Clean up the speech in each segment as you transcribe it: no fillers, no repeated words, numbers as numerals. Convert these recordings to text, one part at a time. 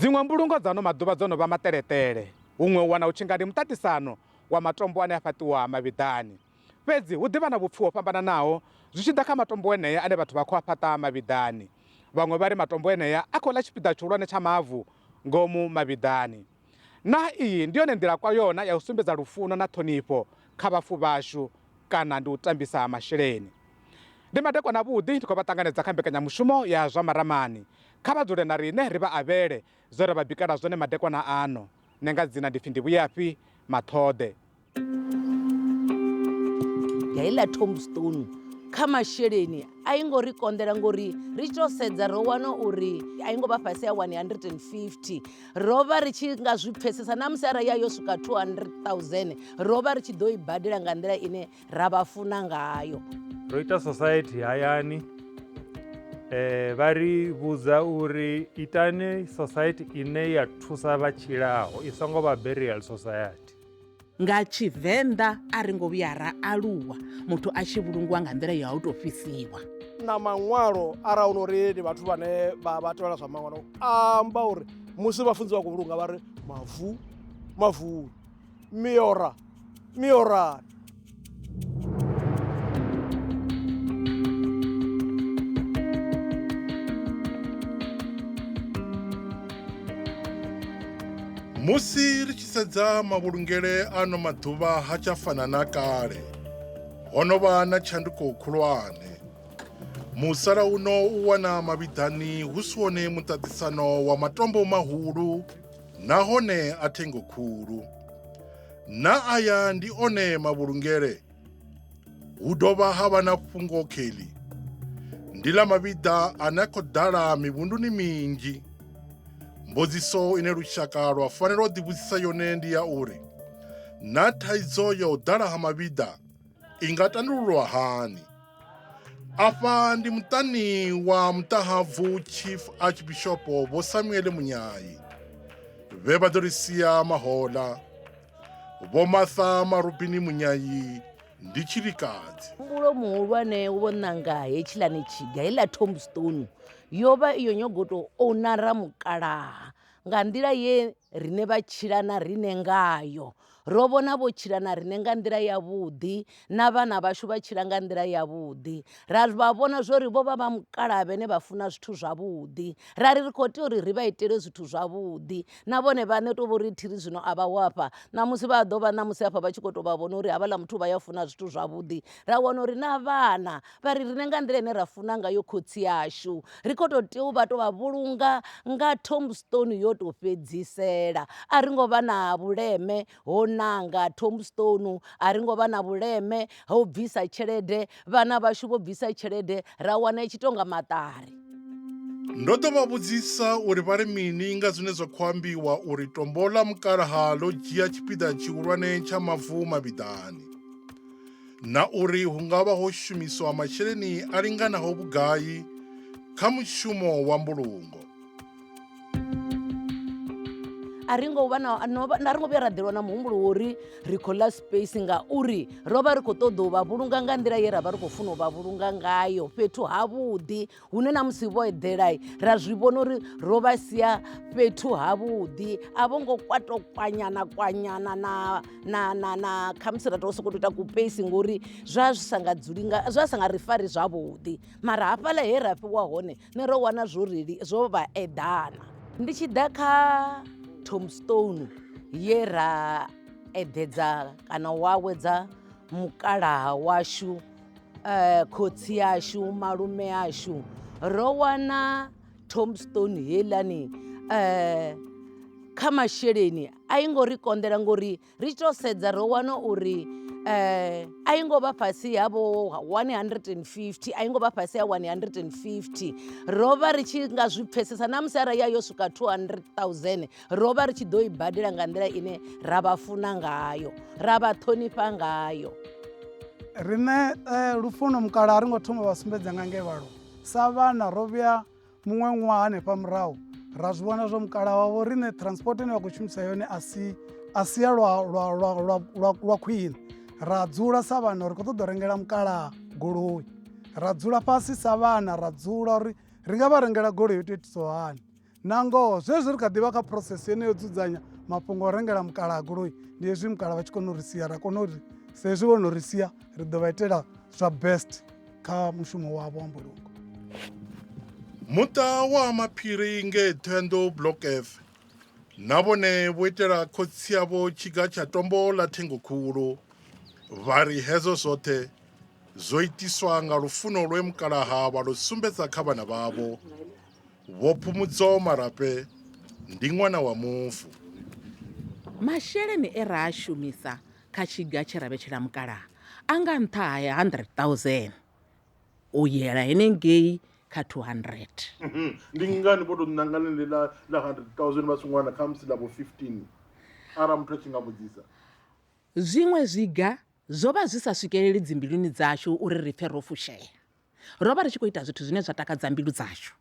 dziṅwe mbulungo dza ano maḓuvha dzo no vha mateletele, huṅwe u wana u tshi nga ndi muṱaṱisano wa matombo ane a fhaṱiwa mavhiḓani. Fhedzi hu ḓivha na vhupfhi ho fhambananaho zwi tshi ḓa kha matombo enea ane vhathu vha khou a fhaṱa mavhiḓani. Vhaṅwe vha ri matombo enea a khou ḽa tshipiḓa tshihulwane tsha mavu ngomu mavhiḓani. Na iyi ndi yone nḓila kwa yona ya u sumbedza lufuno na ṱhonifho kha vhafu vhashu kana ndi u tambisa masheleni. Ndi madekwana avhuḓi ndi khou vha ṱanganedza kha mbekanyamushumo ya zwa maramani. Kha vha dzule na riṋe ri vha avhele zwe ra vha bikela zwone madekwana ano. Nṋe nga dzina ndi pfhi ndi Vhuyafhi Maṱhoḓe. Heiḽa tombstone kha masheleni a i ngo ri konḓela ngori ri tshi tou sedza ro wana uri a i ngo vha fhasi ya 150 ro vha ri tshi nga zwi pfhesesa na musi arali ya yo swika 200,000 ro vha ri tshi ḓo i badela nga nḓila ine ra vha funa ngayo. Ro ita society hayani, vha ri vhudza uri itani society ine ya thusa vha tshilaho i songo vha burial society. Nga Tshivenḓa a ri ngo vhuya ra aluwa muthu a tshi vhulungiwa nga nḓila ya u tou fhisiwa na maṅwalo arali hu no ri ndi vhathu vhane vha tevhela zwa maṅwalo amba uri musi vhafunzi vha khou vhulunga vha ri mavu miorani. Musi ri tshi sedza mavhulungele ano maḓuvha ha tsha fana na kale, ho no vha na tshanduko khulwane. Musalauno u wana mavhiḓani hu si wone muṱaṱisano wa matombo mahulu nahone a thengo khulu. Na aya ndi one mavhulungele. Hu dovha ha vha na fhungo kheḽi, ndi ḽa mavhiḓa ane a khou ḓala mivhunduni minzhi. Mbodziso ine lushaka lwa fanela u ḓivhudzisa yone ndi ya uri na thaidzo ya u ḓala ha mavhiḓa i nga tandululwa hani. Afha ndi muṱani wa Mutahabvu Chief Archbishop Vho Samuel Munyayi, vhe vha ḓo ri sia mahoḽa, Vho Martha Marubini Munyayi ndi tshilikadzi. Mbulo muhulwane wo ṋanga hetshiḽani tshiga heiḽa tombstone yo vha iyo nyogoto o nara mukalaha nga nḓila ye riṋe vha tshila na riṋe ngayo. Ro vhona vho tshila na riṋe nga nḓila yavhuḓi na vhana vhashu vha tshila nga nḓila yavhuḓi. Ra vha vhona zwo ri vho vha mukalaha vhane vha funa zwithu zwavhuḓi. Ra ri khou tea uri ri vha itele zwithu zwavhuḓi na vhone vhaṋe tou vho ri thiri zwino a vha wafha na musi vha ḓo vha na musi hafha vha tshi khou tou vha vhona uri havhaḽa muthu vha ya funa zwithu zwavhuḓi. Ra wana uri na vhana vha ri riṋe nga nḓila ine ra funa ngayo khotsi yashu ri khou tou tea u vha tou vha vhulunga nga tombstone yo tou fhedzisela. A ri ngo vha na vhuleme ho nanga tombstone, a ri ngo vha na vhuleme ha u bvisa tshelede, vhana vhashu vho bvisa tshelede ra wana i tshi tou nga maṱari. Ndo ḓo vha vhudzisa uri vha ri mini nga zwine zwa khou ambiwa uri tombo ḽa mukalaha ḽo dzhia tshipiḓa tshihulwane tsha mavu mavhiḓani, na uri hu nga vha ho shumiswa masheleni a linganaho vhugai kha mushumo wa mbulungo. A ri ngo vha na ri ngo vhuya ra ḓelwa na muhumbulo wo uri ri khou ḽa space ngauri ro vha ri khou ṱoḓa u vha vhulunga nga nḓila ye ra vha ri khou funa u vha vhulunga ngayo fhethu havhuḓi hune na musi vho eḓela ra zwi vhona uri ro vha sia fhethu havhuḓi. A vho ngo kwanyana na khamusi ra tou sokou ita kupeisi ngori zwa zwi sa nga dzuli zwa sa nga ri fari zwavhuḓi. Mara hafhaḽa he ra fhiwa hone ne ro wana zwo vha eḓana. Ndi tshi ḓa kha tombstone ye ra eḓedza kana u awedza mukalaha washu, khotsi yashu, malume ashu, ro wana tombstone heiḽani kha masheleni a i ngo ri konḓela ngori ri tshi tou sedza ro wana uri a i ngo vha fhasi havho 150, a i ngo vha fhasi ya 150 ro vha ri tshi nga zwi pfhesesa na musi arali ya yo swika 200,000 ro vha ri tshi ḓo i badela nga nḓila ine ra vha funa ngayo, ra vha ṱhonifha ngayo. Riṋe lufuno mukalaha a ri ngo thoma vha sumbedza nga ngevhalo sa vhana ro vhuya muṅwe ṅwaha hanefha murahu ra zwi vhona zwo mukalaha wavho riṋe transport ine vha khou shumisa yone a si ya lwa khwine. Ra dzula sa vhana ri khou ṱoḓa u rengela mukalaha goloi, ra dzula fhasi sa vhana ra dzula uri ri nga vha rengela goloi yo tou itisaho hani. na ngoho zwezwi ri kha ḓivha kha process yeneyo yo dzudzanya mafhungo o rengela mukala a goloi ndi hezwi mukala vha tshi kona u ri sia ra kona uri sa hezwi vho no ri sia ri ḓo vha itela zwa best kha mushumo wavho wa mbulungo. muṱa wa maphiri nge Thohoyandou Block F na vhone vho itela khotsi yavho tshiga tsha tombo ḽa Ṱhengokhulu vha ri hezwo zwoṱhe zwo itiswa nga lufuno lwe mukalaha vha lu sumbedza kha vhana vhavho. Vho Phumudzo Marape ndi ṅwana wa mufu. masheleni e ra a shumisa kha tshiga tshe ra vhetshela mukalaha a nga nṱha ha ya 100,000 u yela henengei kha 200. Ndi ngani vho to ṋangana ḽa 100,000 vha songo kha musi ḽa 15 ara muthu a tshi nga vhudzisa. Zwiṅwe zwiga zwo vha zwi sa swikeleli dzimbiluni dzashu uri ri pfe ro fushea. Ro vha ri tshi khou ita zwithu zwine zwa takadza mbilu dzashu.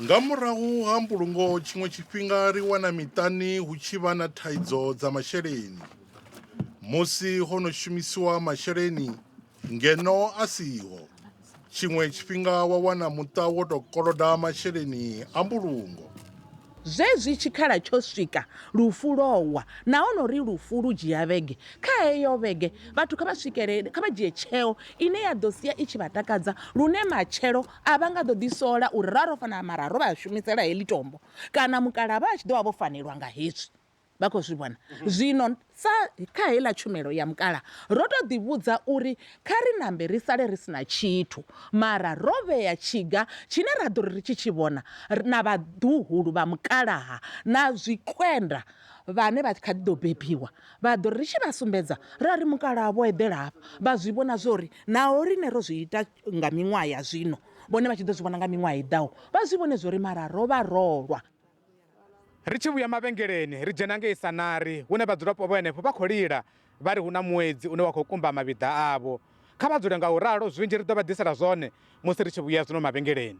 Nga murahu ha mbulungo tshiṅwe tshifhinga ri wana miṱani hu tshi vha na thaidzo dza masheleni. Musi ho no shumisiwa masheleni ngeno a siho. Tshiṅwe tshifhinga wa wana muṱa wo to koloda masheleni a mbulungo. Zwezwi tshikhala tsho swika lufu lowa nahone ri lufu lu dzhia vhege kha heyo vhege vhathu kha vha swikelele kha vha dzhie tsheo ine ya ḓo sia i tshi vha takadza lune matshelo a vha nga ḓo ḓisola uri ra ro fanela mara ro vha shumisela heḽi tombo kana mukala vha tshi ḓo vha vho fanelwa nga hezwi vha khou zwi vhona. Zwino sa kha heḽa tshumelo ya mukala ro to ḓivhudza uri kha ri nambe ri sale ri sina tshithu mara ro vhea tshiga tshine ra ḓo ri tshi tshi vhona na vhaḓuhulu vha mukalaha na zwikwenda vhane vha kha ḓi ḓo bebiwa vha ḓo ri tshi vha sumbedza ra ri mukalaha vho eḓela hafha vha zwi vhona zwori naho rine ro zwi ita nga miṅwaha ya zwino vhone vha tshi ḓo zwi vhona nga miṅwaha i ḓaho vha zwi vhone zwori mara ro vha rolwa. Ri tshi vhuya mavhengeleni ri dzhena ngei Sanari hune vhadzulapo vho henefho vha khou lila vha ri hu na ṅwedzi une wa khou kumba mavhiḓa avho. Kha vha dzule nga u ralo zwinzhi ri ḓo vha ḓisela zwone musi ri tshi vhuya zwino mavhengeleni.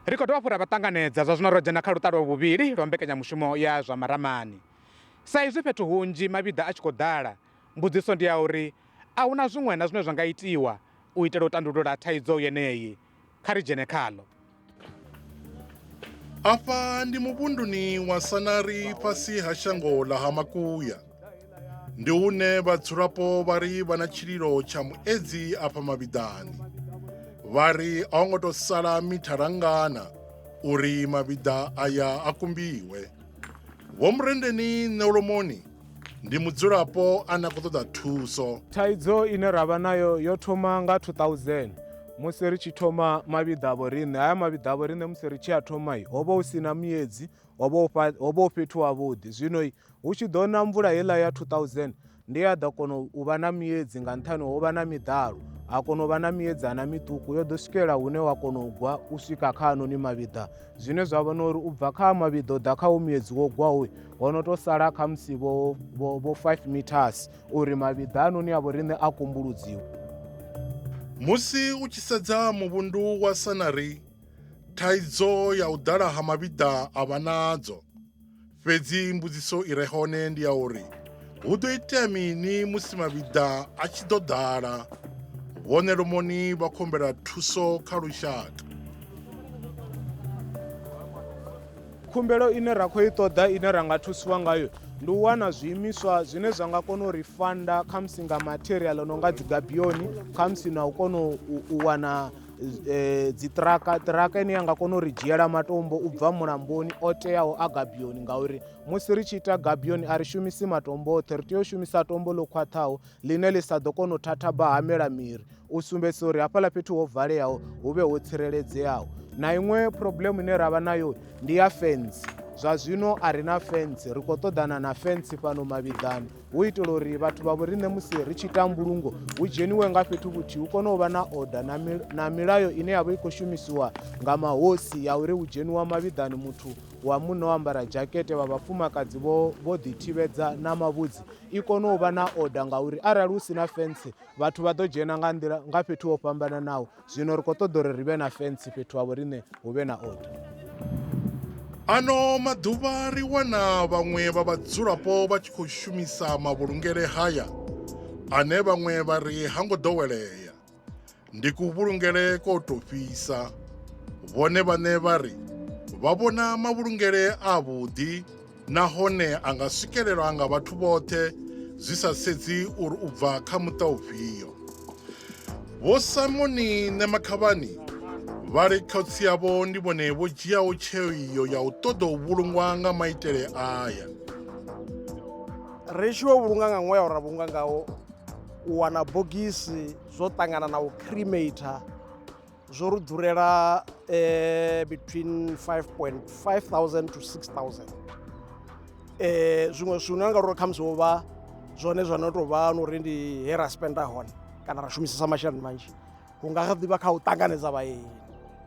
Ri khou dovha fhura vha ṱanganedza zwa zwino ro dzhena kha luṱalo vhuvhili lwa mbekanyamushumo ya zwa maramani. Sa izwi fhethu hunzhi mavhiḓa a tshi khou ḓala mbudziso ndi ya uri a hu na zwiṅwe na zwine zwa nga itiwa u itela u tandulula thaidzo yeneyi. Kha ri dzhene khaḽo. Afha ndi muvhunduni wa Sanari fhasi ha shango ḽa Ha Makuya. Ndi hune vhadzulapo vha ri vha na tshililo tsha muedzi afha mavhiḓani. Vha ri a ho ngo to sala mithara ngana uri mavhiḓa aya a kumbiwe. Vho Murendeni Nolomoni ndi mudzulapo ane a khou ṱoḓa thuso. Thaidzo ine ra vha nayo yo thoma nga 2000 musi ri tshi thoma mavhiḓa avho riṋe. Haya mavhiḓa avho riṋe musi ri tshi a thoma ho vha hu si na miedzi ho vha hu fhethu havhuḓi. Zwino hu tshi ḓo na mvula heiḽa ya 2000 ndi a ḓo kona u vha na miedzi nga nṱhani ho vha na miḓalo ha kona u vha na miedzana miṱuku yo ḓo swikela hune wa kona u gwa u swika kha hanoni mavhiḓa. Zwine zwa vhona uri u bva kha mavhiḓa u ḓa kha u miedzi wo gwaho ho no to sala kha musi vho 5 meters uri mavhiḓa hanoni avho riṋe a kumbuludziwa. Musi u tshi sedza muvhundu wa Sanari thaidzo ya u ḓala ha mavhiḓa a vha nadzo. Fhedzi mbudziso i re hone ndi ya uri hu ḓo itea mini musi mavhiḓa a tshi ḓo ḓala. Vho Nolomoni vha khou humbela thuso kha lushaka. Khumbelo ine ra khou i ṱoḓa ine ra nga thusiwa ngayo ndi u wana zwiimiswa zwine zwa nga kona u ri fanda kha musi nga material no nga dzi gabioni kha musi na u kona u wana dzi ṱiraka ine ya nga kona u ri dzhiela matombo u bva mulamboni o teaho a gabioni ngauri musi ri tshi ita gabioni a ri shumisi matombo oṱhe ri tea u shumisa tombo ḽo khwaṱhaho ḽine ḽi sa ḓo kona u thathaba hamela miri u sumbedzisa uri hafhaḽa fhethu ho valeaho hu vhe ho tsireledzeaho. Na iṅwe problem ine ra vha nayo ndi ya fence. Zwa zwino a ri na fence ri khou ṱoḓana na fence fhano mavhiḓani hu itela uri vhathu vha vho riṋe musi ri tshi ita mbulungo hu dzheniwe nga fhethu vhuthihi hu kone u vha na order na milayo ine ya vha i khou shumisiwa nga mahosi ya uri hu dzheniwa mavhiḓani muthu wa munna o ambara jakete vha vhafumakadzi vho ḓithivhedza na mavhudzi i kone u vha na order ngauri arali hu si na fence vhathu vha ḓo dzhena nga fhethu ho fhambananaho. Zwino ri khou ṱoḓa uri ri vhe na fence fhethu ha vho riṋe hu vhe na order. Ano maḓuvha ri wana vhaṅwe vha vhadzulapo vha tshi khou shumisa mavhulungele haya ane vhaṅwe vha ri ha ngo ḓowelea. Ndi kuvhulungele ko tou fhisa. Vhone vhane vha ri vha vhona mavhulungele avhuḓi nahone a nga swikelelwa nga vhathu vhoṱhe zwi sa sedzi uri u bva kha muṱa ufhio. Vho Simoni Nemakhavhani vha ri khotsi yavho ndi vhone vho dzhiaho tsheo iyo ya u ṱoḓa u vhulungwa nga maitele aya. Ri tshi vho vhulunga nga ṅweya ra vhulunga ngawo u wana bogisi zwo ṱangana na u cremator zwo ri ḓurela between 5,500 to 6,000. Zwiṅwe zwithu nga uri khamusi ho vha zwone zwa no tou vha no uri ndi he ra spenda hone kana ra shumisesa masheleni manzhi hu nga ḓivha kha u ṱanganedza vhaeni.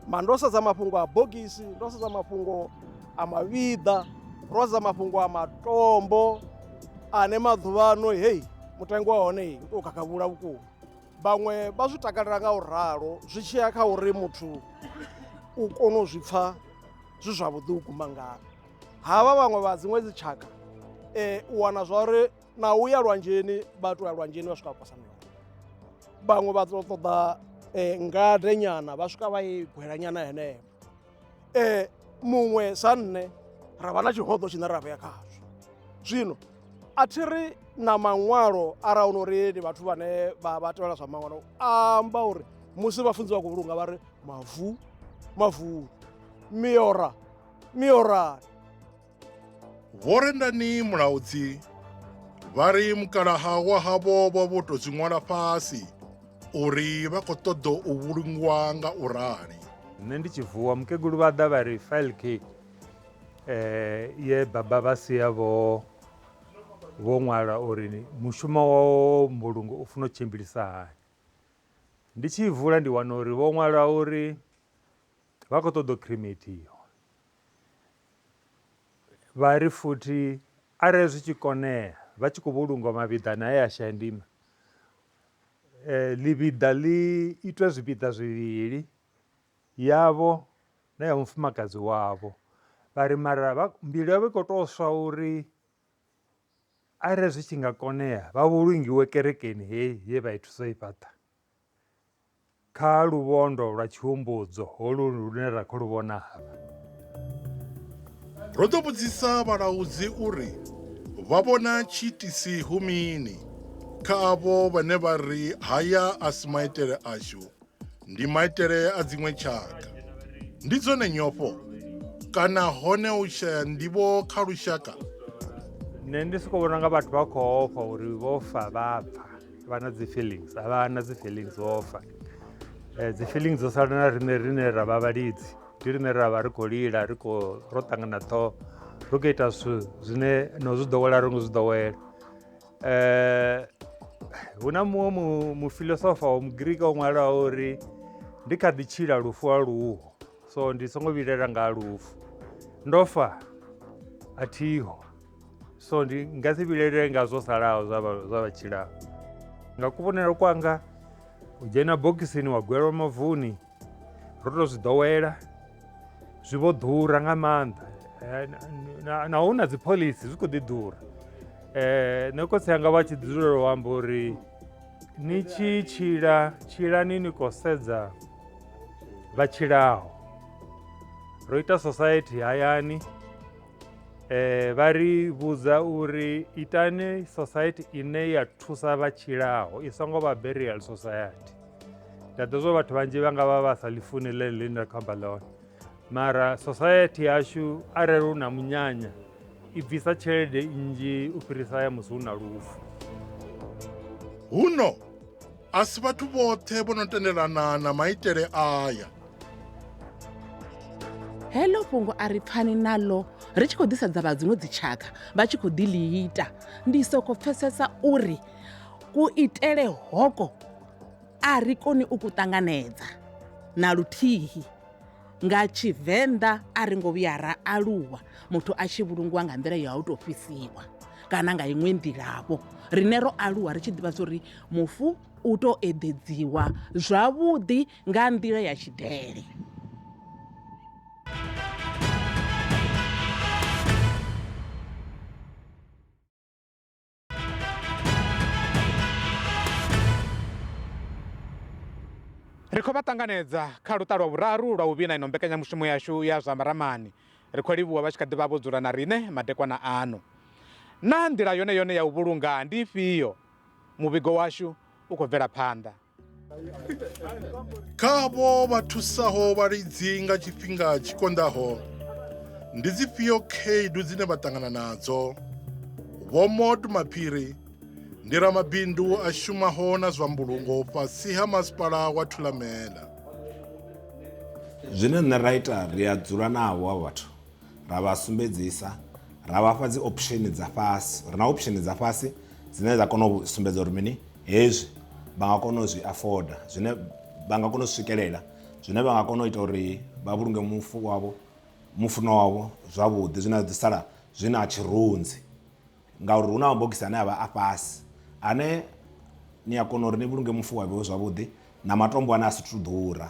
Ma ndo sedza mafhungo a bogisi, ndo sedza mafhungo a mavhiḓa, ro sedza mafhungo a matombo ane maḓuvhano hei mutengo wa hone u tou kakavhula vhukuma. Vhaṅwe vha zwi takalela nga u ralo zwi tshi ya kha uri muthu u kone u zwi pfha zwi zwavhuḓi vhukuma ngavho. Havha vhaṅwe vha dziṅwe dzi tshaka u wana zwa uri na u ya lwanzheni vha tou ya lwanzheni vha swika vhapasa miholo. Vhaṅwe vha ṱoḓa ngade nyana vha swika vha i gwela nyana heneyo. Muṅwe sa nne ra vha na tshihoḓo tshine ra vhea khazwo. Zwino a thi ri na maṅwalo arali hu no ri ndi vhathu vhane vha tevhela zwa maṅwalo amba uri musi vhafunzi vha khou vhulunga vha ri mavu miorani. Vho Rendani Mulaudzi vha ri mukalaha wa havho vha vho tou zwi ṅwala fhasi uri vha khou ṱoḓa u vhulungwa nga u rali. Nṋe ndi tshi vuwa mukegulu vha ḓa vha ri file cake ye baba vha sia vho ṅwala uri mushumo wa mbulungo u funa u tshimbilisa hani. Ndi tshi vula ndi wana uri vho ṅwala uri vha khou ṱoḓa u crematiwa. Vha ri futhi arali zwi tshi konea vha tshi khou vhulungwa mavhiḓani a shaya ndima, ḽiviḓa ḽi itwe zwipiḓa zwivhili yavho na ya mufumakadzi wavho. Vha ri mara mbilu yavho i khou tou swa uri arali zwi tshi nga konea vha vhulungiwe kerekeni heyi ye vha i thusa i fhaṱa kha luvhondo lwa tshihumbudzo holu lune ra khou lu vhona havha. Ro ḓo vhudzisa vhalaudzi uri vha vhona tshiitisi hu mini kha avho vhane vha ri haya a si maitele ashu, ndi maitele a dziṅwe tshaka. Ndi dzone nyofho kana hone u shaya nḓivho kha lushaka. Nṋe ndi sokou vhona nga vhathu vha khou ofha uri vho fa vha pfa vha na dzi feelings, a vha na dzi feelings vho fa. Dzi feelings dzo sala na rine ra vha vhalidzi, ndi rine ra vha ri khou lila ro ṱangana ṱhoho ri khou ita zwithu zwine no zwi ḓowela ri ngo zwi ḓowela. Hu na muṅwe mufilosofa wa mugiriki o ṅwalaho uri ndi kha ḓi tshila lufu a luho, so ndi songo vhilela nga lufu. Ndo fa a thiho, so ndi nga si vhilele nga zwo salaho zwa vhatshilaho. Nga kuvhonele kwanga u dzhena bogisini wa gwelwa mavuni ro tou zwi ḓowela, zwi vho ḓura nga maanḓa na hu na dzi phoḽisi zwi khou ḓi ḓura. Nṋe khotsi anga vha tshi dzulela u amba uri ni tshi tshilani ni khou sedza vhatshilaho. Ro ita society hayani, vha ri vhudza uri itani society ine ya thusa vhatshilaho i songo vha burial society. Nda ḓo zwo vhathu vhanzhi vha nga vha vha sa ḽi funi ḽeḽi ḽine ra khou amba ḽone, mara society yashu arali hu na munyanya i bvisa tshelede nnzhi u fhirisa ya musi hu na lufu. Huno a si vhathu vhoṱhe vho no tendelana na maitele aya. Heḽo fhungo a ri pfani naḽo ri tshi khou ḓisedza vha dziṅwe dzi tshaka vha tshi khou ḓi ḽi ita. Ndi sokou pfesesa uri kuitele hoko a ri koni u ku ṱanganedza na luthihi. Nga Tshivenḓa a ri ngo vhuya ra aluwa muthu a tshi vhulungiwa nga nḓila ya u tou fhisiwa kana nga iṅwe nḓilavho. Rine ro aluwa ri tshi ḓivha zwa uri mufu u tou eḓedziwa zwavhuḓi nga nḓila ya tshidele. ri khou vha ṱanganedza kha luṱa lwa vhuraru lwa u vhina ino mbekanyamushumo yashu ya zwa maramani. Ri khou livhuwa vha tshi kha ḓi vha vho dzula na riṋe madekwana ano. Na nḓila yone yone ya u vhulunga ndi ifhio? Muvhigo washu u khou bvela phanḓa. Kha avho vha thusaho vhalidzi nga tshifhinga tshi konḓaho, ndi dzifhio khaedu dzine vha ṱangana nadzo? Vho Mod Maphiri ndi ramabindu a shumaho na zwa mbulungo fhasi ha masipala wa Thulamela. Zwine nṋe ra ita ri a dzula navho avho vhathu ra vha sumbedzisa, ra vha fha dzi option dza fhasi, ri na option dza fhasi dzine dza kona u sumbedza uri mini hezwi vha nga kona u zwi afforda, zwine vha nga kona u swikelela, zwine vha nga kona u ita uri vha vhulunge mufuno wavho zwavhuḓi, zwine ḓi sala zwi na tshirunzi ngauri hu na mabogisi ane a vha a fhasi ane ni a kona uri ni vhulunge mufu wa vhewe zwavhuḓi, na matombo ane a si thu ḓura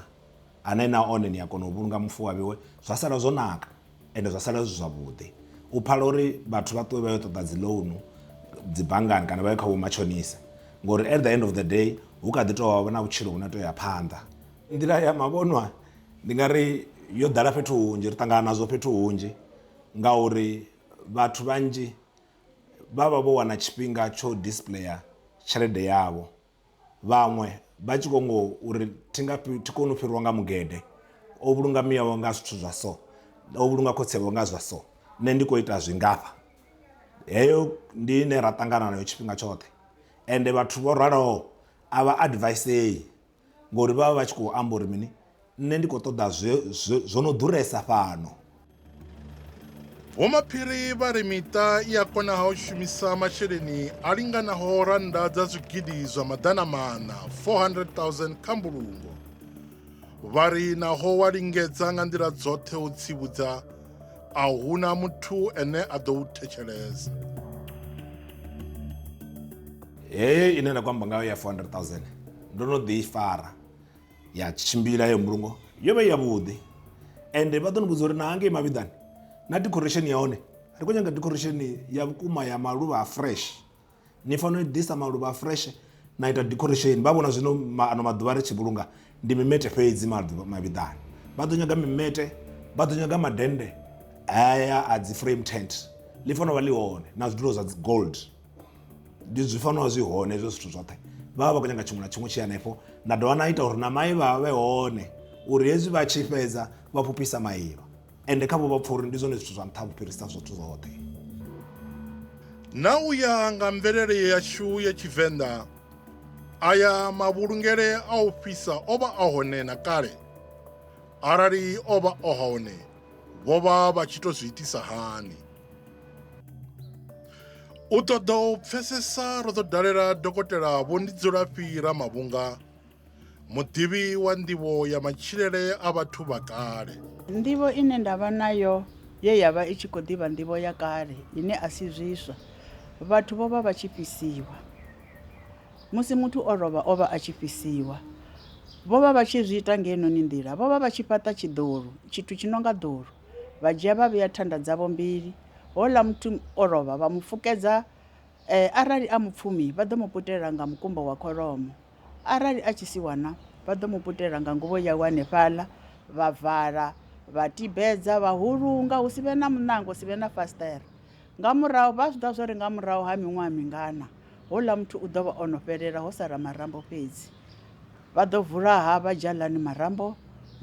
ane na one ni a kona u vhulunga mufu wa vhewe zwa sala zwo naka ende zwa sala zwi zwavhuḓi. U phala uri vhathu vha ṱuwe vha yo ṱoḓa dzi loan dzi banngani kana vha ye kha vho matshonisa ngori at the end of the day hu kha ḓi tou vha na vhutshilo vhune tou ya phanḓa. Nḓila ya mavhonwa ndi nga ri yo ḓala fhethu hunzhi, ri ṱangana nazwo fhethu hunzhi ngauri vhathu vhanzhi vha vha vho wana tshifhinga tsho displaya tshelede yavho, vhaṅwe vha tshi kongo uri thi kone u fhiriwa nga mugede, o vhulunga miyawe nga zwithu zwa so, o vhulunga khotsi yawe nga zwa so, nṋe ndi khou ita zwingafha. Heyo ndi ine ra ṱangana nayo tshifhinga tshoṱhe ende vhathu vho raloho a vha advisei ngori vha vha vha tshi khou amba uri mini nṋe ndi khou ṱoḓa zwo no ḓuresa fhano. Vho Maphiri vha ri miṱa i a konaho u shumisa masheleni a linganaho rannda dza zwigidi zwa maḓana maṋa 400,000 kha mbulungo. Vha ri naho wa lingedza nga nḓila dzoṱhe u tsivhudza a huna muthu ene a ḓo u thetshelesa. Heyo ine nda khou amba ngayo ya 400,000 ndo no ḓi fara ya tshimbila yo mbulungo yo vha yavhuḓi ende vha ḓo ni vhudza uri na hangei Mavhiḓani na decoration ya hone ri khou nyanga decoration ya vhukuma ya maluvha a fresh, ni fanela u ḓisa maluvha a fresh na ita decoration. Vha vhona zwino ano maḓuvha ri tshi vhulunga ndi mimete fhedzi Mavhiḓani, vha ḓo nyaga mimete, vha ḓo nyaga madennde haya a dzi frame tent, ḽi fanela vha ḽi hone na zwidulo zwa dzi gold, ndi zwi fanela zwi hone hezwo zwithu zwoṱhe. Vha vha vha khou nyaga tshiṅwe na tshiṅwe tshi hanefho, na dovha na ita uri na maivha vhe hone uri hezwi vha tshi fhedza vha phuphisa maivha ende kha vho vha pfha uri ndi zwone zwithu zwa nṱha vhufhirisa zwithu zwoṱhe. Na u ya nga mvelele yashu ya Tshivenḓa, aya mavhulungele a u fhisa o vha a hone na kale. Arali o vha o hone vho vha vha tshi tou zwi itisa hani? U ṱoḓa u pfesesa ro ḓo dalela dokotela Vho Ndidzulafhi Ramavhunga, muḓivhi wa nḓivho ya matshilele a vhathu vha kale. Nḓivho ine ndavha nayo ye yavha i tshi khou ḓivha nḓivho ya kale ine a si zwiswa, vhathu vho vha vha tshi fhisiwa. Musi muthu o lovha o vha a tshi fhisiwa, vho vha vha tshi zwi ita nga henoni nḓila, vho vha vha tshi fhaṱa tshiḓoru, tshithu tshi nonga ḓoru, vha dzhia vha vhea thanda dzavho mbili, hola muthu o lovha vha mu fukedza, arali a mupfumi vha ḓo mu putela nga mukumba wa kholomo, arali a tshi si wana vha ḓo mu putela nga nguvho yawe hanefhaḽa, vha vala, vha tibedza, vha hulunga, hu si vhe na munango, hu si vhe na fasiṱere. Nga murahu vha zwi ḓivha zwori nga murahu ha miṅwaha mingana hola muthu u ḓo vha o no fhelela ho sala marambo fhedzi. Vha ḓo vula vha dzhia ḽani marambo,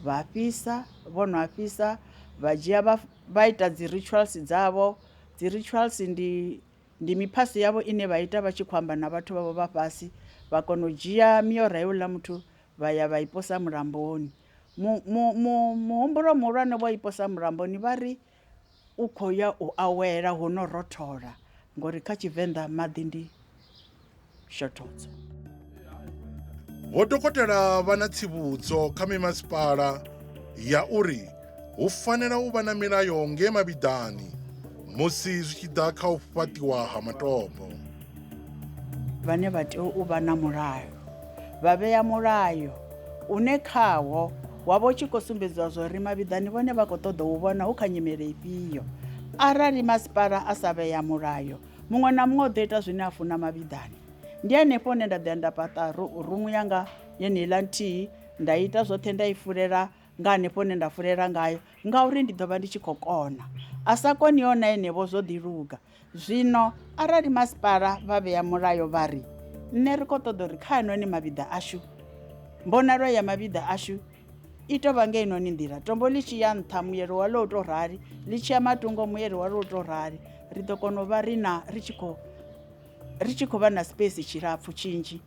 vha fhisa, vho no a fhisa, vha dzhia vha ita dzi rituals dzavho. Dzi rituals ndi miphasi yavho ine vha ita vha tshi khou amba na vhathu vhavho vha fhasi, vha kona u dzhia miora houḽa muthu vha ya vha i posa mulamboni. Muhumbulo muhulwane vho i posa mulamboni vha ri u khou ya u awela ho no rothola ngori kha Tshivenḓa maḓi ndi shothodzo. Vho dokotela vha na tsivhudzo kha mimasipala ya uri hu fanela u vha na milayo nge Mavhiḓani musi zwi tshi ḓa kha u fhaṱiwa ha matombo. Vhane vha tea u vha na mulayo, vha vhea mulayo une khawo wavha u tshi khou sumbedziwa zwori Mavhiḓani vhone vha khou ṱoḓa u vhona hu kha nyimele ifhio. Arali masipala a sa vhea mulayo, muṅwe na muṅwe o ḓo ita zwine a funa Mavhiḓani. Ndi hanefho hune nda ḓo ya nda fhaṱa rumu yanga yeneiḽa nthihi, nda ita zwoṱhe nda i fulela nga hanefho hune nda fulela ngayo ngauri ndi ḓo vha ndi tshi khou kona a sa koniho na enevho zwo ḓiluga. Zwino arali masipala vha vhea mulayo vha ri nṋe ri khou ṱoḓa uri kha hanoni mabiḓa ashu mbonalo ya mabiḓa ashu i tou vha nga inoni nḓila, tombo ḽi tshi ya nṱha muyelo walo u tou rali, ḽi tshi ya matungo muyelo walo u tou rali, ri ḓo kona u vha ri tshi khou vha na space tshilapfhu tshinzhi.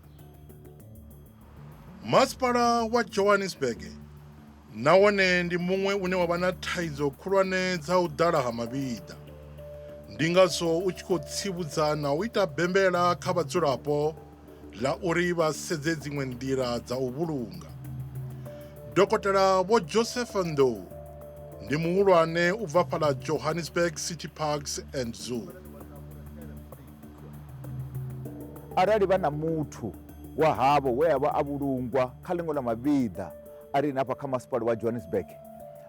Masipala wa Johannesburg nahone ndi muṅwe une wa vha na thaidzo khulwane dza u ḓala ha mabiḓa. Ndi ngazwo u tshi khou tsivhudza na u ita bembela kha vhadzulapo ḽa uri vha sedze dziṅwe nḓila dza u vhulunga. Dokotela Vho Joseph Ndou ndi muhulwane u bva fhaḽa Johannesburg City Parks and Zoo. Arali vha na muthu wa havho we a vha a vhulungwa kha ḽiṅwe ḽa mabiḓa a ri nafha kha masipala wa Johannesburg,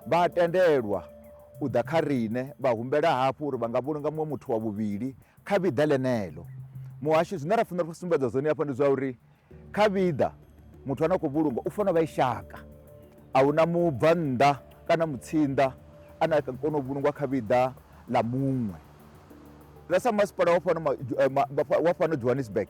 vha tendelwa u ḓa kha riṋe vha humbela hafhu uri vha nga vhulunga muṅwe muthu wa vhuvhili kha vhiḓa ḽeneḽo. Muhashi zwine ra fanela u sumbedza zwone hafha ndi zwa uri kha vhiḓa muthu ane a khou vhulungwa u fanela u vha i shaka, a hu na mubvanḓa kana mutsinda ane a kona u vhulungwa kha vhiḓa ḽa muṅwe. Ra sa masipala wa fhano Johannesburg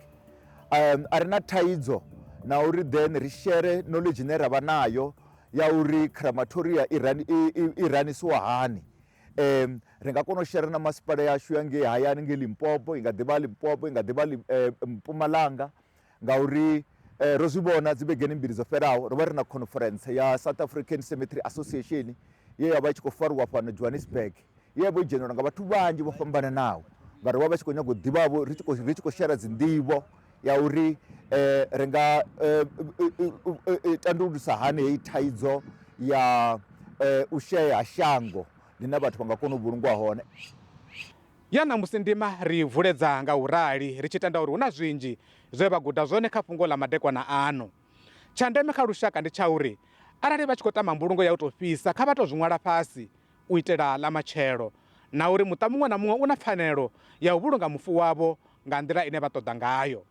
a ri na thaidzo na uri then ri shere knowledge ine ra vha nayo ya uri crematoria i ranisiwa hani. Ri nga kona u shera na masipala yashu ya ngei hayani ngei Limpopo, i nga ḓivha Limpopo, i nga ḓivha Mpumalanga, ngauri ro zwi vhona dzi vhegeni mbili dzo fhelaho ro vha ri na conference ya South African Cemetery Association ye ya vha i tshi khou fariwa fhano Johannesburg, ye ya vha i dzhenelwa nga vhathu vhanzhi vho fhambananaho ngauri vha vha tshi khou nyaga u ḓivhavho ri tshi khou shera dzi nḓivho ya uri ri nga tandulusa hani heyi thaidzo ya u shaya ha shango ḽine vhathu vha nga kona u vhulungwa hone. Ya ṋamusi ndima ri vuledza nga u rali ri tshi tenda uri hu na zwinzhi zwe vha guda zwone kha fhungo ḽa madekwana ano. Tsha ndeme kha lushaka ndi tsha uri arali vha tshi khou tama mbulungo ya u tou fhisa kha vha tou zwi ṅwala fhasi u itela ḽa matshelo, na uri muṱa muṅwe na muṅwe u na pfanelo ya u vhulunga mufu wavho nga nḓila ine vha ṱoḓa ngayo.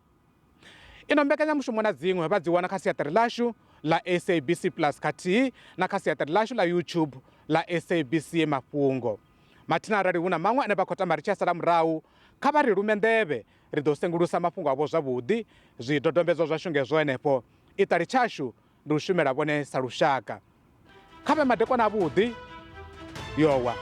Ino mbekanyamushumo na dziṅwe vha dzi wana kha siaṱari ḽashu ḽa SABC Plus khathihi na kha siaṱari ḽashu ḽa YouTube ḽa SABC Mafhungo. Mathina arali hu na maṅwe ane vha khou tama ri tshi a sala murahu kha vha ri lume nḓevhe ri ḓo sengulusa mafhungo avho zwavhuḓi, zwidodombedzo zwashu ngezwo henefho. Iṱali tshashu ndi u shumela vhone sa lushaka. Kha vhe madekwana avhuḓi yowa.